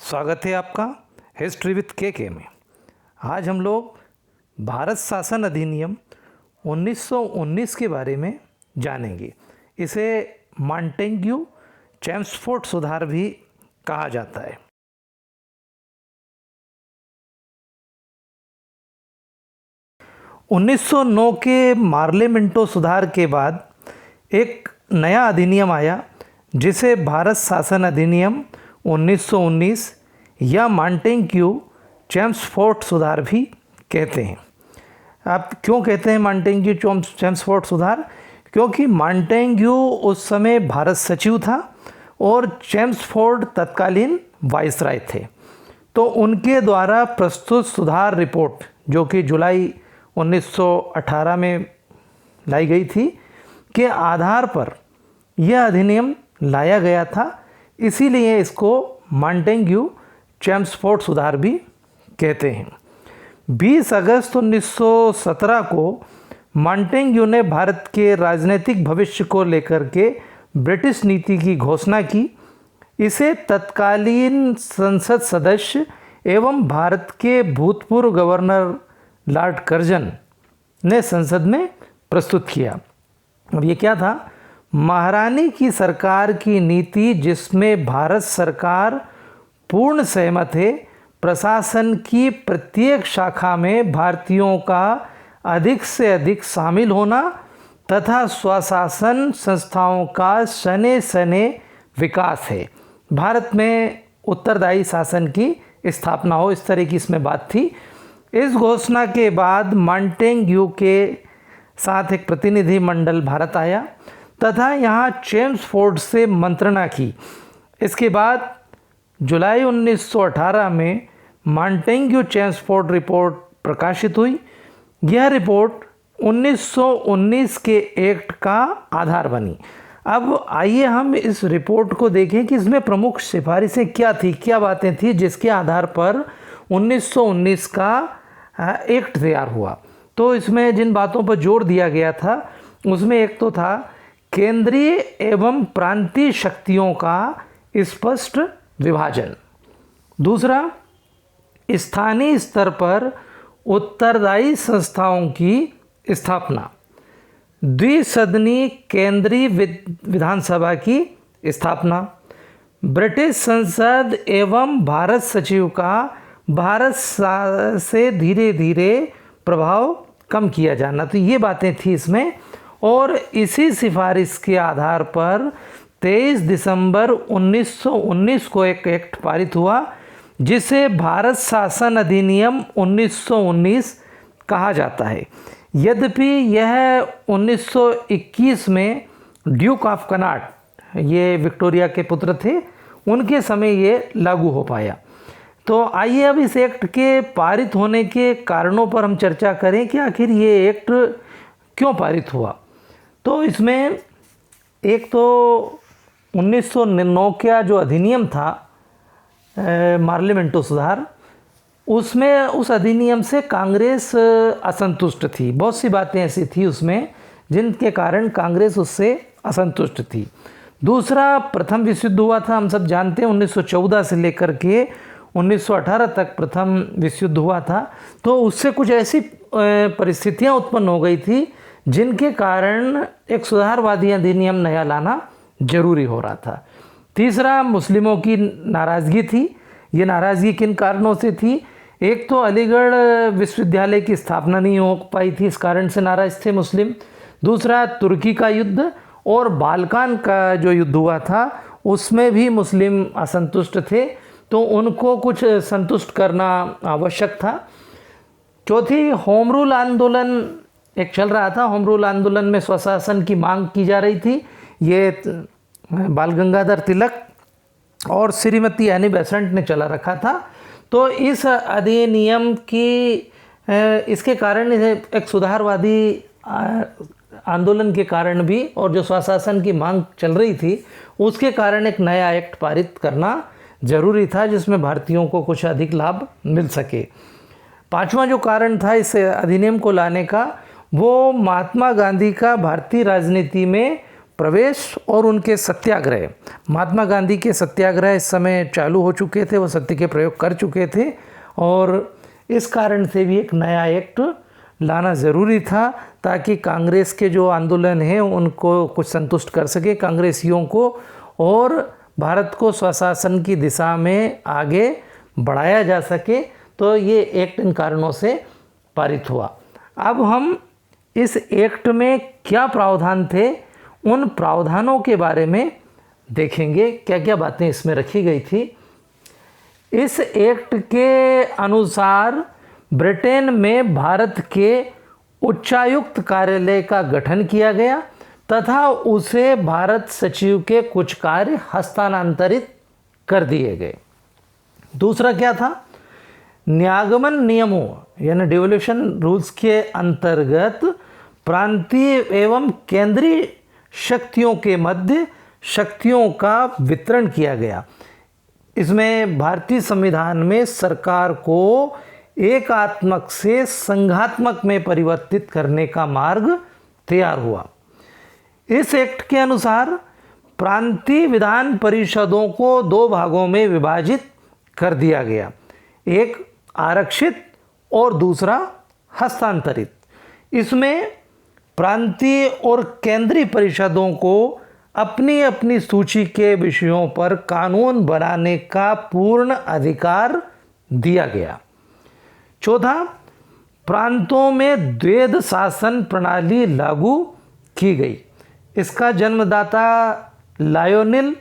स्वागत है आपका हिस्ट्री विथ के में। आज हम लोग भारत शासन अधिनियम 1919 के बारे में जानेंगे। इसे मॉन्टेग्यू चेम्सफोर्ड सुधार भी कहा जाता है। उन्नीस सौ 9 के मार्लेमेंटो सुधार के बाद एक नया अधिनियम आया जिसे भारत शासन अधिनियम 1919 या मॉन्टेग्यू चेम्सफोर्ड सुधार भी कहते हैं। आप क्यों कहते हैं मॉन्टेग्यू चेम्सफोर्ड सुधार? क्योंकि मॉन्टेग्यू उस समय भारत सचिव था और चेम्सफोर्ड तत्कालीन वाइसराय थे। तो उनके द्वारा प्रस्तुत सुधार रिपोर्ट जो कि जुलाई 1918 में लाई गई थी के आधार पर यह अधिनियम लाया गया था। इसीलिए इसको मॉन्टेग्यू चेम्सफोर्ड सुधार भी कहते हैं। 20 अगस्त 1917 को मॉन्टेग्यू ने भारत के राजनीतिक भविष्य को लेकर के ब्रिटिश नीति की घोषणा की। इसे तत्कालीन संसद सदस्य एवं भारत के भूतपूर्व गवर्नर लॉर्ड कर्जन ने संसद में प्रस्तुत किया। अब ये क्या था? महारानी की सरकार की नीति जिसमें भारत सरकार पूर्ण सहमत है प्रशासन की प्रत्येक शाखा में भारतीयों का अधिक से अधिक शामिल होना तथा स्वशासन संस्थाओं का सने सने विकास है। भारत में उत्तरदायी शासन की स्थापना हो, इस तरह की इसमें बात थी। इस घोषणा के बाद मॉन्टेग्यू के साथ एक प्रतिनिधि मंडल भारत आया तथा यहाँ चेम्सफोर्ड से मंत्रणा की। इसके बाद जुलाई 1918 में मॉन्टेग्यू चेम्सफोर्ड रिपोर्ट प्रकाशित हुई। यह रिपोर्ट 1919 के एक्ट का आधार बनी। अब आइए हम इस रिपोर्ट को देखें कि इसमें प्रमुख सिफारिशें क्या थी, क्या बातें थी जिसके आधार पर 1919 का एक्ट तैयार हुआ। तो इसमें जिन बातों पर जोर दिया गया था उसमें एक तो था केंद्रीय एवं प्रांतीय शक्तियों का स्पष्ट विभाजन। दूसरा, स्थानीय स्तर पर उत्तरदायी संस्थाओं की स्थापना। द्विसदनीय केंद्रीय विधानसभा की स्थापना। ब्रिटिश संसद एवं भारत सचिव का भारत से धीरे धीरे प्रभाव कम किया जाना। तो ये बातें थी इसमें। और इसी सिफारिश के आधार पर 23 दिसंबर 1919 को एक एक्ट पारित हुआ जिसे भारत शासन अधिनियम 1919 कहा जाता है। यद्यपि यह 1921 में ड्यूक ऑफ कनॉट, ये विक्टोरिया के पुत्र थे, उनके समय ये लागू हो पाया। तो आइए अब इस एक्ट के पारित होने के कारणों पर हम चर्चा करें कि आखिर ये एक्ट क्यों पारित हुआ। तो इसमें एक तो 1909 का जो अधिनियम था मार्लेमेंटो सुधार, उसमें उस अधिनियम से कांग्रेस असंतुष्ट थी। बहुत सी बातें ऐसी थी उसमें जिनके कारण कांग्रेस उससे असंतुष्ट थी। दूसरा, प्रथम विश्व युद्ध हुआ था, हम सब जानते हैं 1914 से लेकर के 1918 तक प्रथम विश्व युद्ध हुआ था। तो उससे कुछ ऐसी परिस्थितियां उत्पन्न हो गई थी जिनके कारण एक सुधारवादी अधिनियम नया लाना जरूरी हो रहा था। तीसरा, मुस्लिमों की नाराज़गी थी। ये नाराज़गी किन कारणों से थी? एक तो अलीगढ़ विश्वविद्यालय की स्थापना नहीं हो पाई थी, इस कारण से नाराज़ थे मुस्लिम। दूसरा, तुर्की का युद्ध और बाल्कान का जो युद्ध हुआ था उसमें भी मुस्लिम असंतुष्ट थे, तो उनको कुछ संतुष्ट करना आवश्यक था। चौथी, होम रूल आंदोलन एक चल रहा था। होम रूल आंदोलन में स्वशासन की मांग की जा रही थी। ये बाल गंगाधर तिलक और श्रीमती एनी बेसेंट ने चला रखा था। तो इस अधिनियम की इसके कारण एक सुधारवादी आंदोलन के कारण भी और जो स्वशासन की मांग चल रही थी उसके कारण एक नया एक्ट पारित करना जरूरी था जिसमें भारतीयों को कुछ अधिक लाभ मिल सके। पांचवा जो कारण था इस अधिनियम को लाने का वो महात्मा गांधी का भारतीय राजनीति में प्रवेश और उनके सत्याग्रह, महात्मा गांधी के सत्याग्रह इस समय चालू हो चुके थे, वो सत्य के प्रयोग कर चुके थे और इस कारण से भी एक नया एक्ट लाना ज़रूरी था ताकि कांग्रेस के जो आंदोलन हैं उनको कुछ संतुष्ट कर सके कांग्रेसियों को, और भारत को स्वशासन की दिशा में आगे बढ़ाया जा सके। तो ये एक्ट इन कारणों से पारित हुआ। अब हम इस एक्ट में क्या प्रावधान थे उन प्रावधानों के बारे में देखेंगे, क्या क्या बातें इसमें रखी गई थी। इस एक्ट के अनुसार ब्रिटेन में भारत के उच्चायुक्त कार्यालय का गठन किया गया तथा उसे भारत सचिव के कुछ कार्य हस्तांतरित कर दिए गए। दूसरा क्या था, न्यागमन नियमों यानी डिवोल्यूशन रूल्स के अंतर्गत प्रांतीय एवं केंद्रीय शक्तियों के मध्य शक्तियों का वितरण किया गया। इसमें भारतीय संविधान में सरकार को एकात्मक से संघात्मक में परिवर्तित करने का मार्ग तैयार हुआ। इस एक्ट के अनुसार प्रांतीय विधान परिषदों को दो भागों में विभाजित कर दिया गया, एक आरक्षित और दूसरा हस्तांतरित। इसमें प्रांतीय और केंद्रीय परिषदों को अपनी अपनी सूची के विषयों पर कानून बनाने का पूर्ण अधिकार दिया गया। चौथा, प्रांतों में द्वैध शासन प्रणाली लागू की गई। इसका जन्मदाता लायोनेल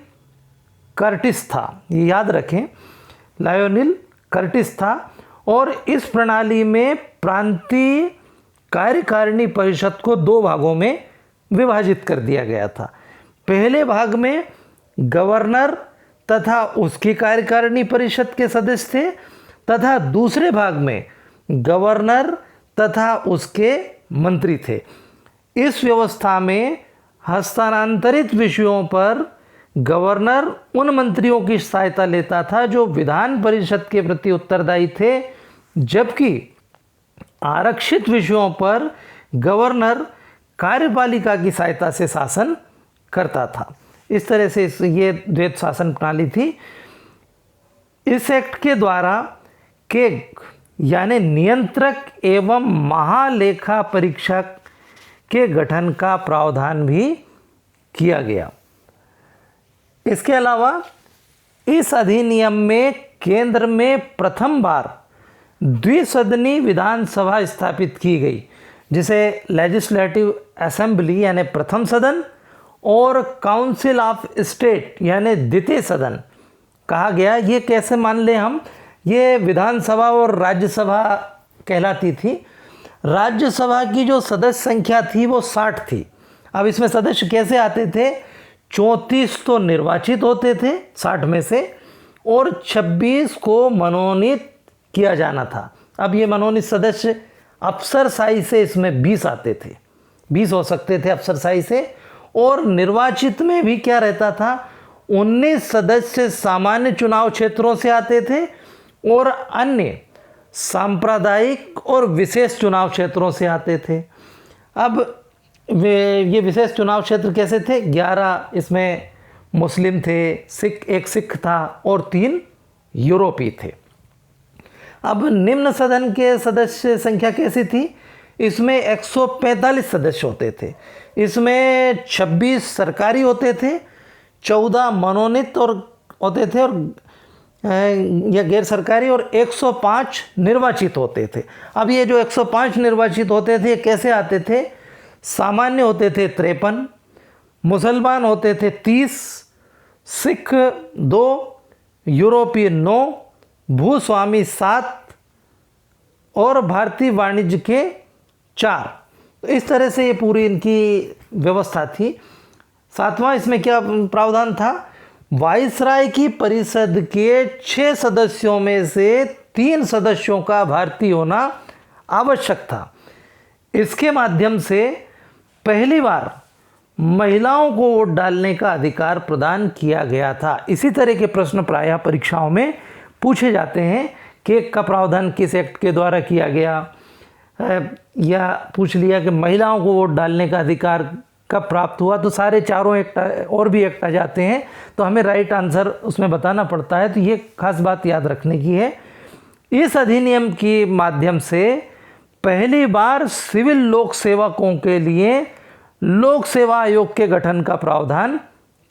कर्टिस था, ये याद रखें, लायोनेल कर्टिस था। और इस प्रणाली में प्रांतीय कार्यकारिणी परिषद को दो भागों में विभाजित कर दिया गया था। पहले भाग में गवर्नर तथा उसकी कार्यकारिणी परिषद के सदस्य थे तथा दूसरे भाग में गवर्नर तथा उसके मंत्री थे। इस व्यवस्था में हस्तांतरित विषयों पर गवर्नर उन मंत्रियों की सहायता लेता था जो विधान परिषद के प्रति उत्तरदायी थे, जबकि आरक्षित विषयों पर गवर्नर कार्यपालिका की सहायता से शासन करता था। इस तरह से ये द्वैध शासन प्रणाली थी। इस एक्ट के द्वारा केग यानी नियंत्रक एवं महालेखा परीक्षक के गठन का प्रावधान भी किया गया। इसके अलावा इस अधिनियम में केंद्र में प्रथम बार द्विसदनी विधानसभा स्थापित की गई, जिसे लेजिस्लेटिव असेंबली यानी प्रथम सदन और काउंसिल ऑफ स्टेट यानी द्वितीय सदन कहा गया। ये कैसे मान लें हम, ये विधानसभा और राज्यसभा कहलाती थी। राज्यसभा की जो सदस्य संख्या थी वो 60 थी। अब इसमें सदस्य कैसे आते थे, 34 तो निर्वाचित होते थे 60 में से और 26 को मनोनीत किया जाना था। अब ये मनोनीत सदस्य अफसरशाही से इसमें 20 आते थे, 20 हो सकते थे अफसरशाही से। और निर्वाचित में भी क्या रहता था, 19 सदस्य सामान्य चुनाव क्षेत्रों से आते थे और अन्य सांप्रदायिक और विशेष चुनाव क्षेत्रों से आते थे। अब ये विशेष चुनाव क्षेत्र कैसे थे, 11 इसमें मुस्लिम थे, एक सिख था और 3 यूरोपीय थे। अब निम्न सदन के सदस्य संख्या कैसी थी, इसमें 145 सदस्य होते थे। इसमें 26 सरकारी होते थे, 14 मनोनीत और होते थे और या गैर सरकारी, और 105 निर्वाचित होते थे। अब ये जो 105 निर्वाचित होते थे कैसे आते थे, सामान्य होते थे 53, मुसलमान होते थे 30, सिख 2, यूरोपीय 9, भूस्वामी 7 और भारतीय वाणिज्य के 4। तो इस तरह से ये पूरी इनकी व्यवस्था थी। 7वां इसमें क्या प्रावधान था, वाइसराय की परिषद के 6 सदस्यों में से 3 सदस्यों का भारतीय होना आवश्यक था। इसके माध्यम से पहली बार महिलाओं को वोट डालने का अधिकार प्रदान किया गया था। इसी तरह के प्रश्न प्रायः परीक्षाओं में पूछे जाते हैं कि का प्रावधान किस एक्ट के द्वारा किया गया, या पूछ लिया कि महिलाओं को वोट डालने का अधिकार का प्राप्त हुआ, तो सारे चारों एक और भी एक आ जाते हैं, तो हमें राइट आंसर उसमें बताना पड़ता है। तो ये खास बात याद रखने की है। इस अधिनियम के माध्यम से पहली बार सिविल लोक सेवकों के लिए लोक सेवा आयोग के गठन का प्रावधान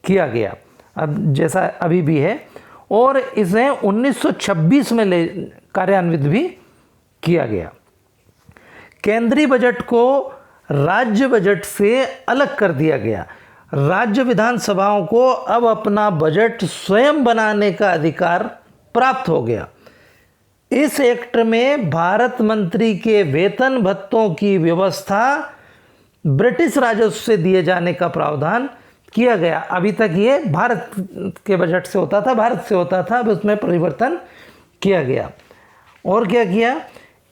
किया गया, अब जैसा अभी भी है, और इसे 1926 में कार्यान्वित भी किया गया। केंद्रीय बजट को राज्य बजट से अलग कर दिया गया। राज्य विधानसभाओं को अब अपना बजट स्वयं बनाने का अधिकार प्राप्त हो गया। इस एक्ट में भारत मंत्री के वेतन भत्तों की व्यवस्था ब्रिटिश राजस्व से दिए जाने का प्रावधान किया गया। अभी तक ये भारत के बजट से होता था, भारत से होता था, अब उसमें परिवर्तन किया गया। और क्या किया,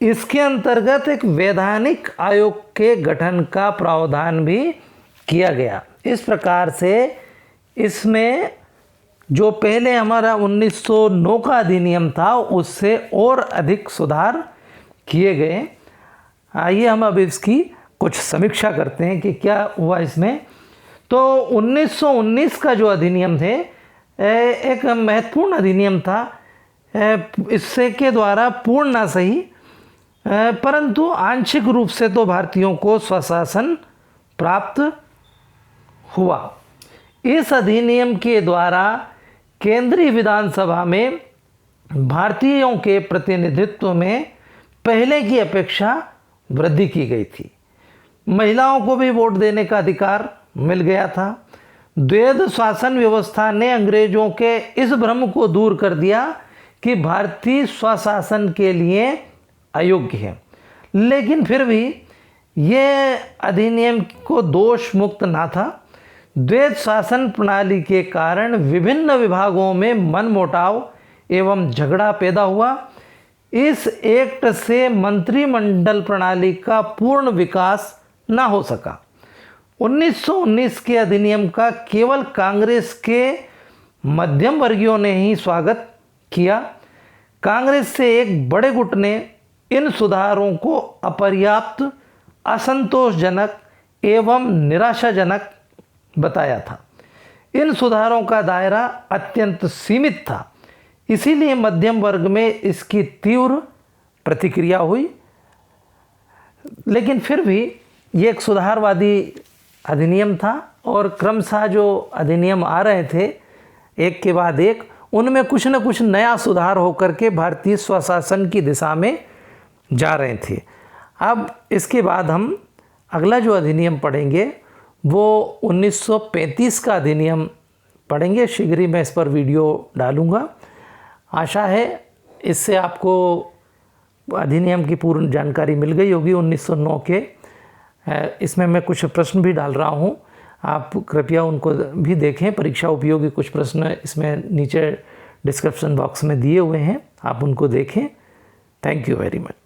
इसके अंतर्गत एक वैधानिक आयोग के गठन का प्रावधान भी किया गया। इस प्रकार से इसमें जो पहले हमारा 1909 का अधिनियम था उससे और अधिक सुधार किए गए। आइए हम अब इसकी कुछ समीक्षा करते हैं कि क्या हुआ इसमें। तो 1919 का जो अधिनियम थे एक महत्वपूर्ण अधिनियम था। इससे के द्वारा पूर्ण ना सही परंतु आंशिक रूप से तो भारतीयों को स्वशासन प्राप्त हुआ। इस अधिनियम के द्वारा केंद्रीय विधानसभा में भारतीयों के प्रतिनिधित्व में पहले की अपेक्षा वृद्धि की गई थी। महिलाओं को भी वोट देने का अधिकार मिल गया था। द्वैध शासन व्यवस्था ने अंग्रेजों के इस भ्रम को दूर कर दिया कि भारतीय स्वशासन के लिए अयोग्य है। लेकिन फिर भी ये अधिनियम को दोष मुक्त ना था। द्वैध शासन प्रणाली के कारण विभिन्न विभागों में मनमुटाव एवं झगड़ा पैदा हुआ। इस एक्ट से मंत्रिमंडल प्रणाली का पूर्ण विकास ना हो सका। 1919 के अधिनियम का केवल कांग्रेस के मध्यम वर्गीयों ने ही स्वागत किया। कांग्रेस से एक बड़े गुट ने इन सुधारों को अपर्याप्त, असंतोषजनक एवं निराशाजनक बताया था। इन सुधारों का दायरा अत्यंत सीमित था, इसीलिए मध्यम वर्ग में इसकी तीव्र प्रतिक्रिया हुई। लेकिन फिर भी ये एक सुधारवादी अधिनियम था और क्रमशः जो अधिनियम आ रहे थे एक के बाद एक, उनमें कुछ न कुछ नया सुधार होकर के भारतीय स्वशासन की दिशा में जा रहे थे। अब इसके बाद हम अगला जो अधिनियम पढ़ेंगे वो 1935 का अधिनियम पढ़ेंगे। शीघ्र ही मैं इस पर वीडियो डालूँगा। आशा है इससे आपको अधिनियम की पूर्ण जानकारी मिल गई होगी 1909 के। इसमें मैं कुछ प्रश्न भी डाल रहा हूँ, आप कृपया उनको भी देखें। परीक्षा उपयोगी कुछ प्रश्न इसमें नीचे डिस्क्रिप्शन बॉक्स में दिए हुए हैं, आप उनको देखें। Thank you very much.